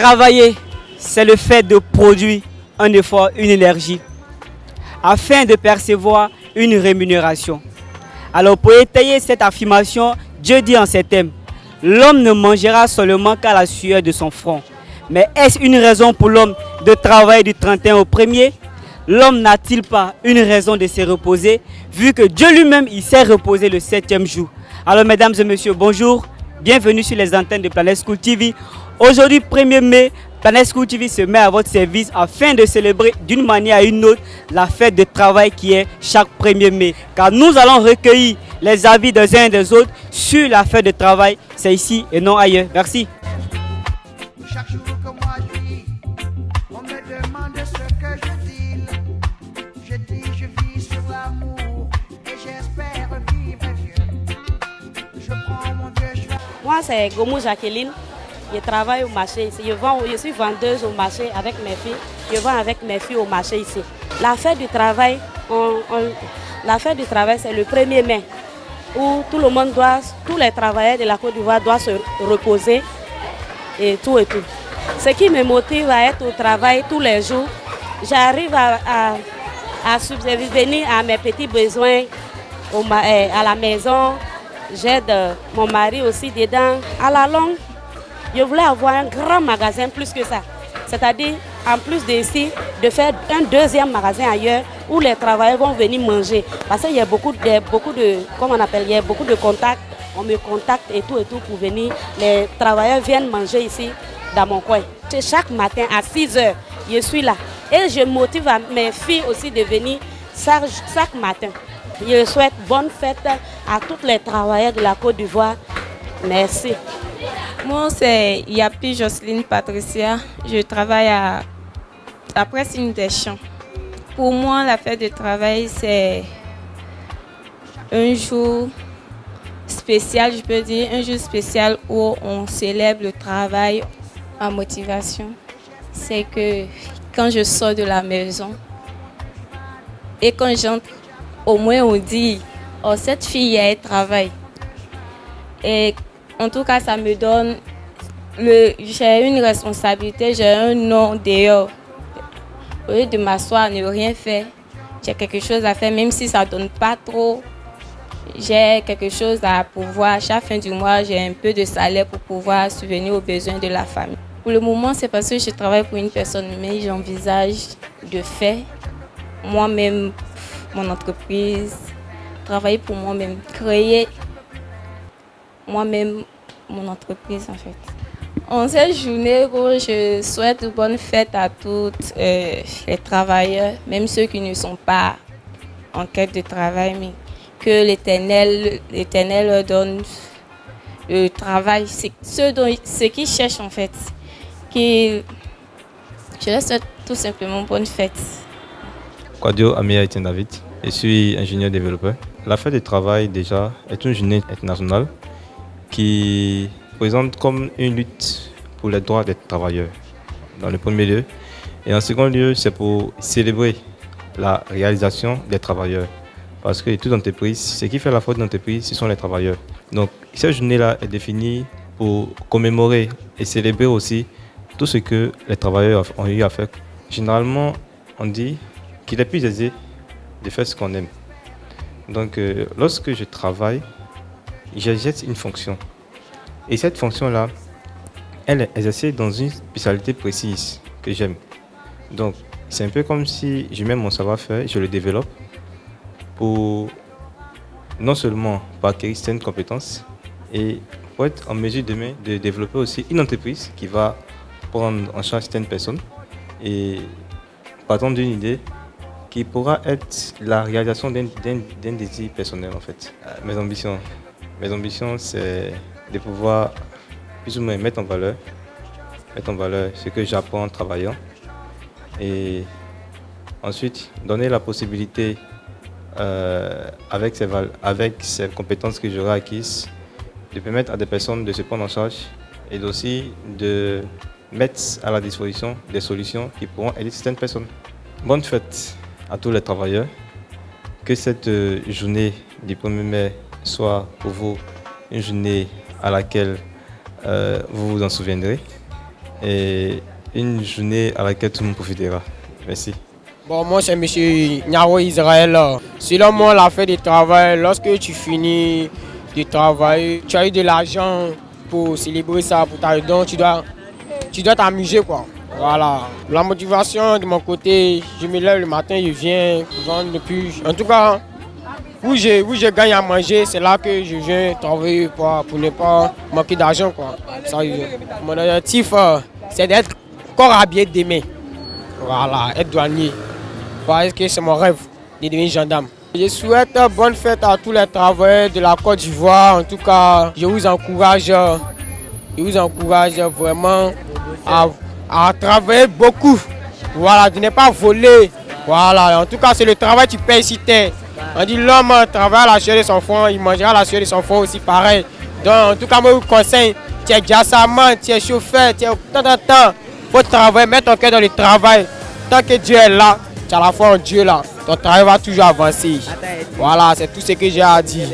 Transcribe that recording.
Travailler, c'est le fait de produire un effort, une énergie, afin de percevoir une rémunération. Alors pour étayer cette affirmation, Dieu dit en ces thèmes, l'homme ne mangera seulement qu'à la sueur de son front. Mais est-ce une raison pour l'homme de travailler du 31 au 1er? L'homme n'a-t-il pas une raison de se reposer, vu que Dieu lui-même il s'est reposé le 7e jour? Alors mesdames et messieurs, bonjour, bienvenue sur les antennes de Planet School TV. Aujourd'hui 1er mai, Planet School TV se met à votre service afin de célébrer d'une manière ou une autre la fête de travail qui est chaque 1er mai. Car nous allons recueillir les avis des uns et des autres sur la fête de travail. C'est ici et non ailleurs. Merci. Chaque jour que moi je vis, on me demande ce que je dis. Je dis je vis sur l'amour et j'espère vivre vieux. Je prends mon vieux choix. Moi c'est Gomu Jacqueline. Je travaille au marché ici. Je suis vendeuse au marché avec mes filles. Je vends avec mes filles au marché ici. La fête du travail, c'est le 1er mai où tout le monde tous les travailleurs de la Côte d'Ivoire doivent se reposer et tout et tout. Ce qui me motive à être au travail tous les jours, j'arrive à subvenir à mes petits besoins à la maison. J'aide mon mari aussi dedans. À la longue, je voulais avoir un grand magasin plus que ça. C'est-à-dire, en plus d'ici, de faire un deuxième magasin ailleurs où les travailleurs vont venir manger. Parce qu'il y a beaucoup de contacts. On me contacte et tout pour venir. Les travailleurs viennent manger ici, dans mon coin. Chaque matin à 6 h, je suis là. Et je motive mes filles aussi de venir chaque matin. Je souhaite bonne fête à tous les travailleurs de la Côte d'Ivoire. Merci. Moi, c'est Yapi Jocelyne Patricia. Je travaille à Pressing des Champs. Pour moi, la fête de travail, c'est un jour spécial, je peux dire, un jour spécial où on célèbre le travail en motivation. C'est que quand je sors de la maison et quand j'entre, au moins on dit, oh, cette fille, elle travaille. Et en tout cas, ça me donne, j'ai une responsabilité, j'ai un nom dehors. Au lieu de m'asseoir, ne rien faire, j'ai quelque chose à faire, même si ça ne donne pas trop. J'ai quelque chose à pouvoir, à chaque fin du mois, j'ai un peu de salaire pour pouvoir subvenir aux besoins de la famille. Pour le moment, c'est parce que je travaille pour une personne, mais j'envisage de faire moi-même mon entreprise, travailler pour moi-même, créer moi-même mon entreprise en fait. En cette journée, je souhaite une bonne fête à tous les travailleurs, même ceux qui ne sont pas en quête de travail, mais que l'Éternel leur donne le travail, c'est ceux qui cherchent en fait. Je leur souhaite tout simplement bonne fête. Quadio Amia Etienne David, je suis ingénieur développeur. La fête du travail déjà est une journée internationale qui présente comme une lutte pour les droits des travailleurs, dans le premier lieu. Et en second lieu, c'est pour célébrer la réalisation des travailleurs. Parce que toute entreprise, ce qui fait la force de l'entreprise, ce sont les travailleurs. Donc cette journée-là est définie pour commémorer et célébrer aussi tout ce que les travailleurs ont eu à faire. Généralement, on dit qu'il est plus aisé de faire ce qu'on aime. Donc lorsque je travaille, j'exerce une fonction. Et cette fonction-là, elle est exercée dans une spécialité précise que j'aime. Donc, c'est un peu comme si je mets mon savoir-faire, je le développe pour non seulement pour acquérir certaines compétences et pour être en mesure demain de développer aussi une entreprise qui va prendre en charge certaines personnes et partant d'une idée qui pourra être la réalisation d'un désir personnel en fait. Mes ambitions, c'est de pouvoir plus ou moins mettre en valeur ce que j'apprends en travaillant et ensuite donner la possibilité avec ces compétences que j'aurai acquises de permettre à des personnes de se prendre en charge et aussi de mettre à la disposition des solutions qui pourront aider certaines personnes. Bonne fête à tous les travailleurs. Que cette journée du 1er mai soit pour vous une journée à laquelle vous vous en souviendrez. et une journée à laquelle tout le monde profitera. Merci. Bon, moi c'est M. Nyaro Israël. Selon moi, la fête de travail, lorsque tu finis de travailler, tu as eu de l'argent pour célébrer ça, pour ta don, tu dois t'amuser quoi. Voilà. La motivation de mon côté, je me lève le matin, je viens vendre depuis. En tout cas, où je gagne à manger, c'est là que je viens travailler pour ne pas manquer d'argent quoi. Ça, mon objectif, c'est d'être corps habillé demain. Voilà, être douanier. Parce que c'est mon rêve de devenir gendarme. Je souhaite bonne fête à tous les travailleurs de la Côte d'Ivoire. En tout cas, je vous encourage vraiment à travailler beaucoup. Voilà, de ne pas voler. Voilà, en tout cas, c'est le travail qui paye ici. On dit l'homme travaille à la sueur de son front, il mangera à la sueur de son front aussi pareil. Donc, en tout cas, moi, je vous conseille, tu es jassaman, tu es chauffeur, tu es temps. Il faut travailler, mettre ton cœur dans le travail. Tant que Dieu est là, tu as la foi en Dieu là. Ton travail va toujours avancer. Voilà, c'est tout ce que j'ai à dire.